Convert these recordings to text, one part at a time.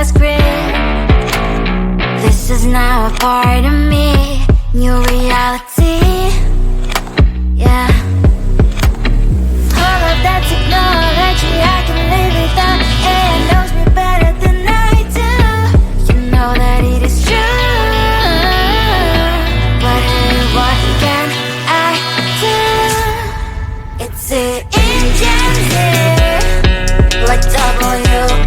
a script. This is now a part of me, new reality. Yeah. All of that technology I can live without. AI knows me better than I do. You know that it is true. But hey, what can I do? It's an engine here, like WXYZ.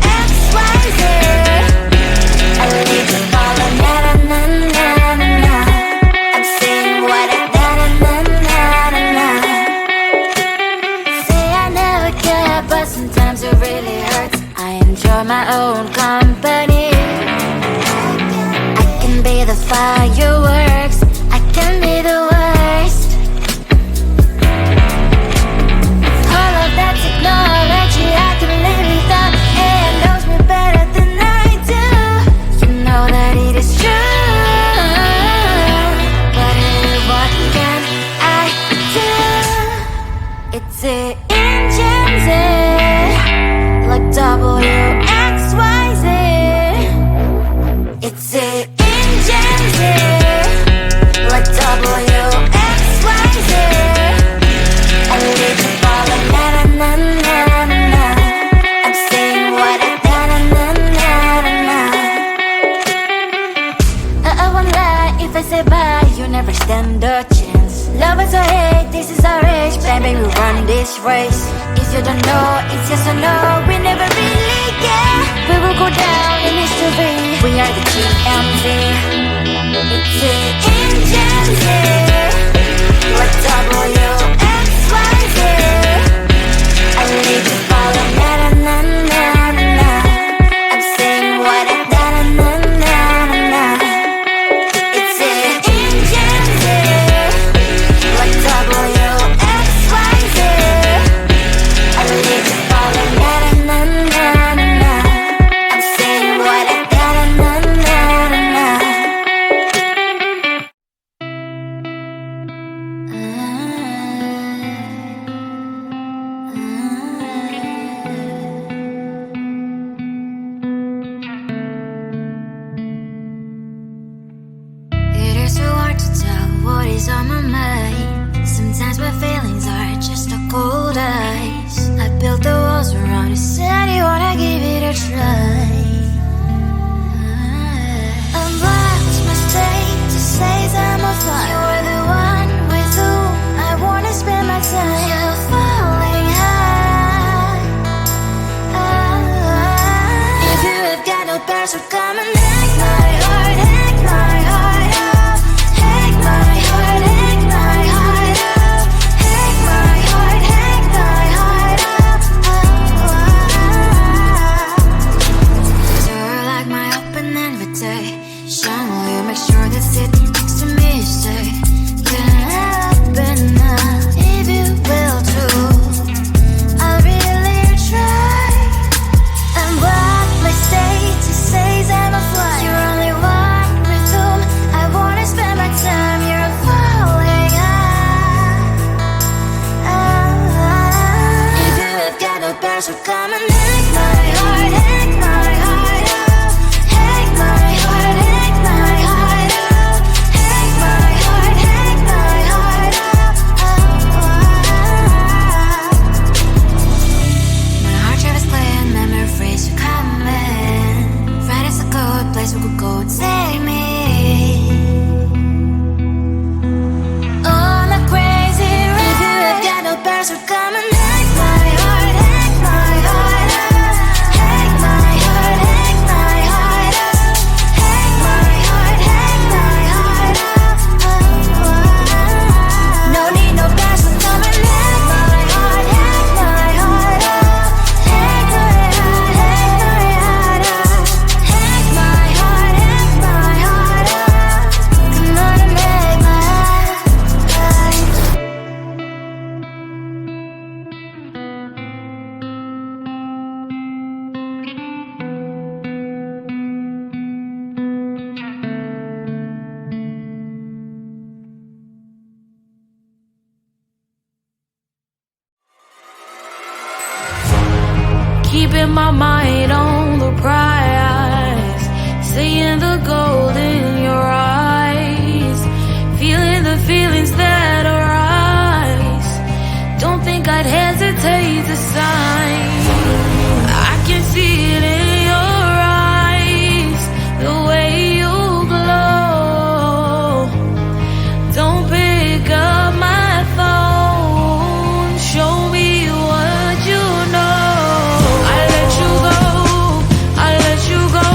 I need to follow na na na na na na. I'm saying what I na na na na na na. Say I never care, but sometimes it really hurts. I enjoy my own company. I can be the fireworks, I can be the worst. All of that technology I can live without. AI knows me better than I do. You know that it is true. But hey, what can I do? It's an engine like WXYZ. It's an engine like WXYZ. I need to follow na na na na na na. I'm saying what I na na na na na na. I won't lie if I say bye, you never stand a chance. Love is or hate, this is our age, baby, we run this race. If you don't know, it's yes or no, we never really care. We will go down in history, we are the GMZ. It's an engine like WXYZ. I need to follow na na na na na na. I'm saying what I na na na na na. It's an engine like WXYZ. I need to follow na na na na na. I'm saying what I na na na na na. It is so hard to tell what is on my mind. Sometimes my feelings are just a cold ice. I built the walls around it, said you wanna give it a try. I'm lost, mistake to say I'm a fly. You're the one with whom I wanna spend my time. You're falling high. If you have got no bears, so come and hack my heart, hack my heart out. Hack my heart, hack my heart out. Hack my heart, hack my heart out. You're like my open invitation. Will you make sure that sitting next to me is safe? Can happen now, if you will too. I'll really try. And what my state to say I'm a fly. You're only one with whom I wanna spend my time. You're falling high. If you have got no bears, so come and hack my heart, hack my heart out. Hack my heart, hack my heart out. the gold in your eyes, feeling the feelings that arise. Don't think I'd hesitate to sign. I can see it in your eyes, the way you glow. Don't pick up my phone, show me what you know. I let you go, I let you go.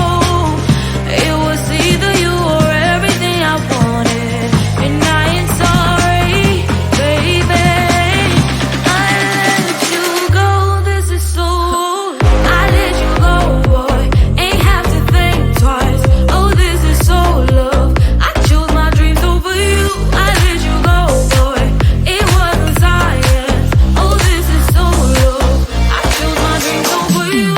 It was either you or everything I wanted, and I ain't sorry, baby. I let you go, this is so. I let you go, boy, ain't have to think twice. Oh, this is so love. I chose my dreams over you. I let you go, boy, it wasn't science. Oh, this is so love. I chose my dreams over you.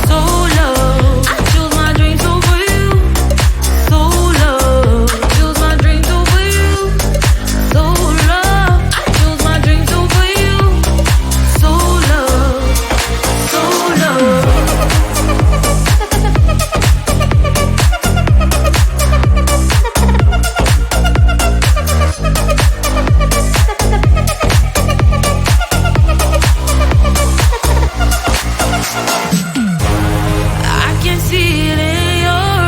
So love. I chose my dreams over you. So love. Chose my dreams over you. So love. I chose my dreams over you. So love. So love. I can see it in your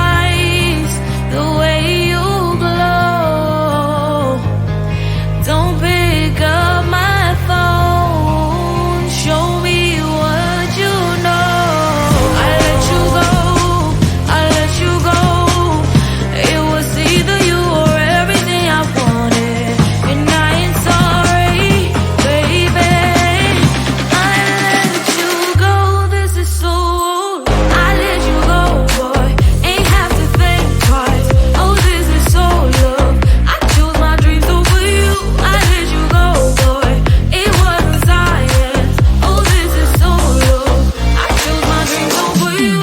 eyes, the way you glow. Don't pick up my phone, show me what you know. I let you go, I let you go. It was either you or everything I wanted, and I ain't sorry, baby. I let you go, this is so. I let you go, boy, ain't have to think twice. Oh, this is so love. I chose my dreams over you. I let you go, boy, it wasn't science. Oh, this is so love. I chose my dreams over you.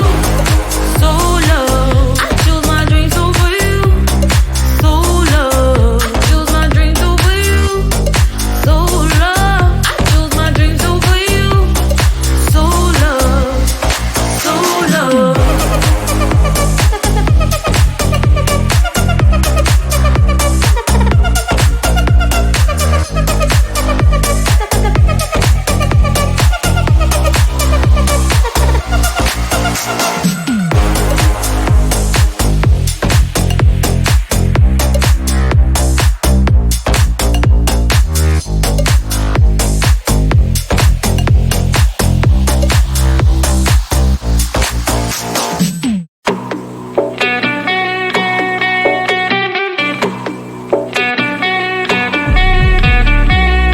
So love. I chose my dreams over you. So love. Chose my dreams over you. So love. I chose my dreams over you. So love. So love.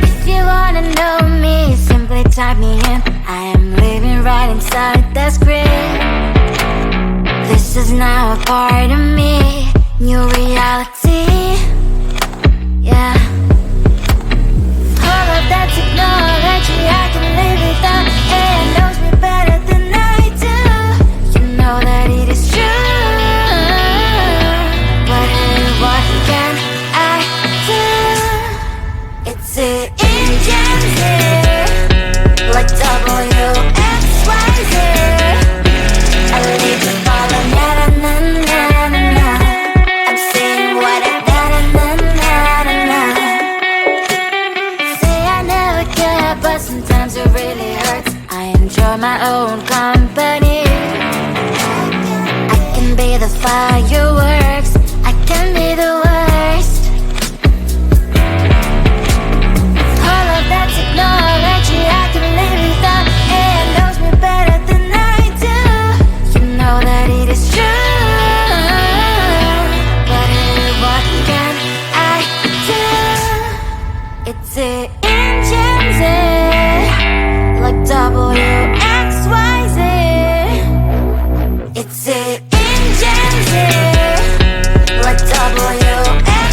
If you wanna know me, simply type me in. I am living right inside the screen. This is now a part of me, new reality. Yeah. All of that technology I can live without. It knows me better than I do. You know that it is true. But hey, what can I do? It's the engines here, like WXYZ. I need to follow, na na na na na na. I'm saying what I na na na na na na. Say I never care, but sometimes it really hurts. I enjoy my own company. I can be the fireworks, I can be the worst. All of that technology I can live without. It knows me better than I do. You know that it is true. But hey, what can I do? It's the engines, like WXYZ. It's the engines, like WXYZ.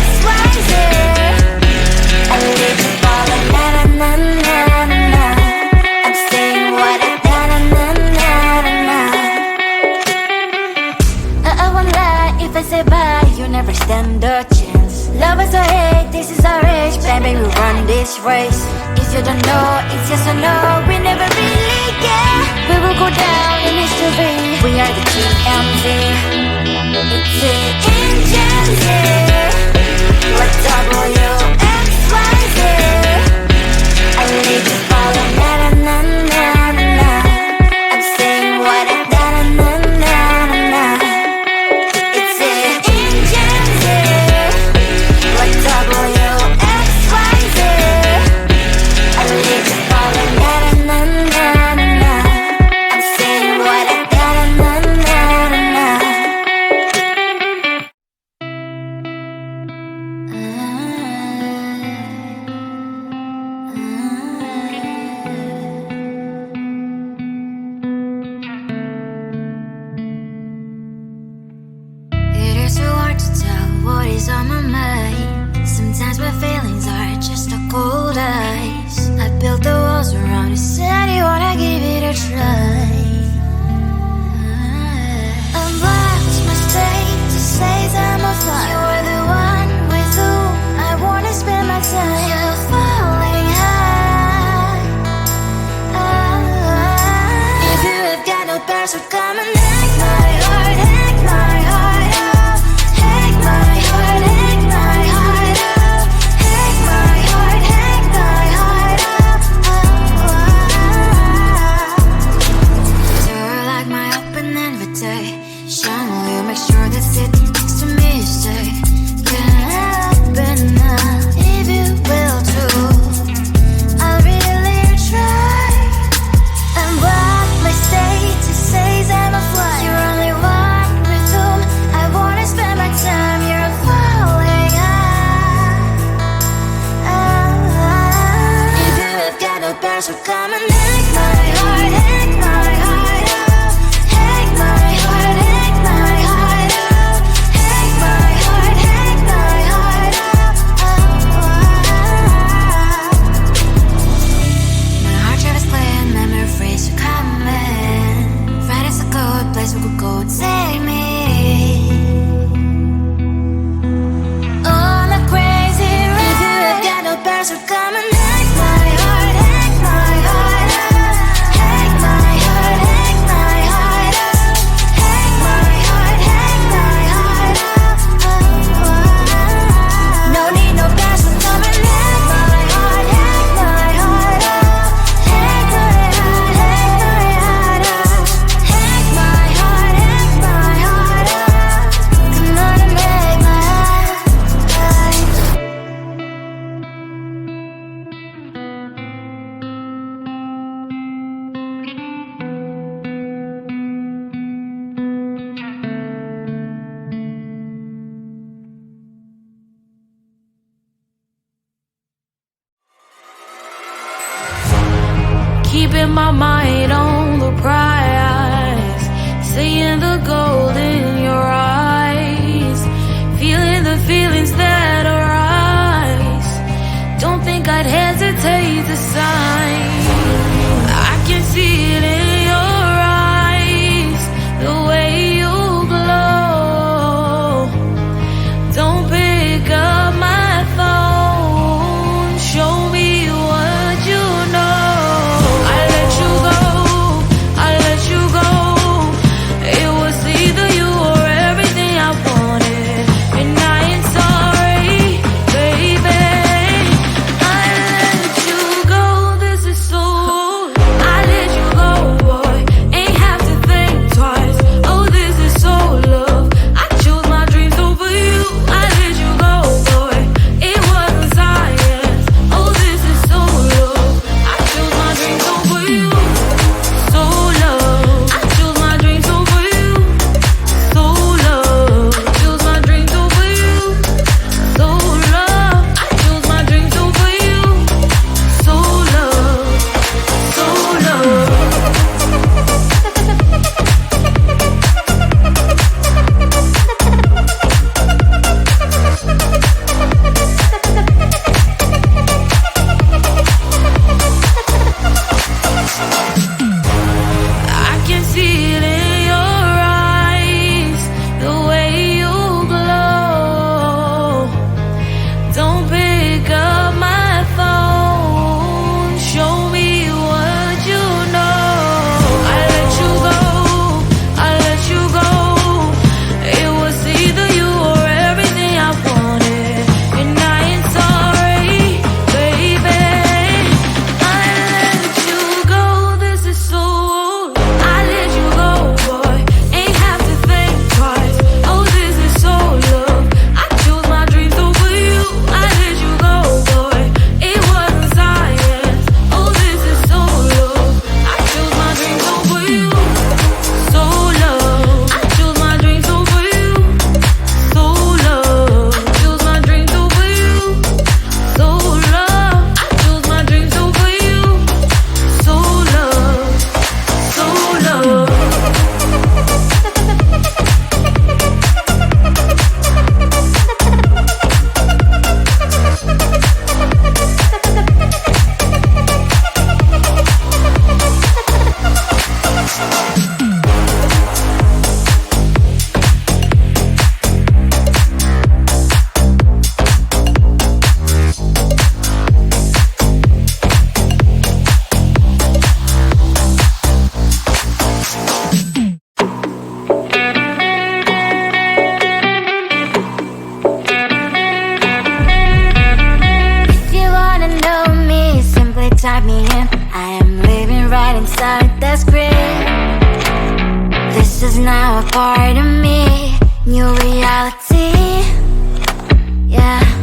I need to follow, na na na na na na. I'm saying what I na na na na na na. I won't lie if I say bye, you never stand a chance. Love us or hate, this is our age, baby, we run this race. If you don't know, it's yes or no, we never really care. We will go down in history, we are the TMZ. what is on my mind. Sometimes my feelings are just a cold ice. I built the walls around you, said you wanna give it a try. I'm lost, mistake to say I'm a fly. You're the one with whom I wanna spend my time. You're falling high. If you have got no bears, so come and hack my heart, hack my heart out. Hack my heart, hack my heart out. Hack my heart, hack my heart out. You're like my open invitation. Will you make sure that sitting next to me you stay? Can happen now, if you will too. I'll really try. And what my state to say I'm a fly. You're only one with whom I wanna spend my time. You're falling high. If you have got no bears, so come and hack my heart, hack my heart out. Hack my heart, hack my heart out. Hack my heart, hack my heart out. My heart drive is clear and memory freeze, so come in. Right is a good place we could go, take me. On a crazy ride. If you have got no bears, so come and hack my heart, hack my heart out. Hack my heart, hack my heart out. Hack my heart, hack my heart out. No need no bears, so come and hack my heart, hack my heart out. Hack my heart, hack my heart out. Hack my heart, hack my heart out. Come on and make my heart. Keeping my mind on the prize, seeing the gold in your eyes, feeling the feelings that arise. Don't think I'd hesitate to sign. I can see it in your eyes, the way you glow. Don't pick up my phone, show me what you know. I let you go. is now a part of me. New reality, yeah.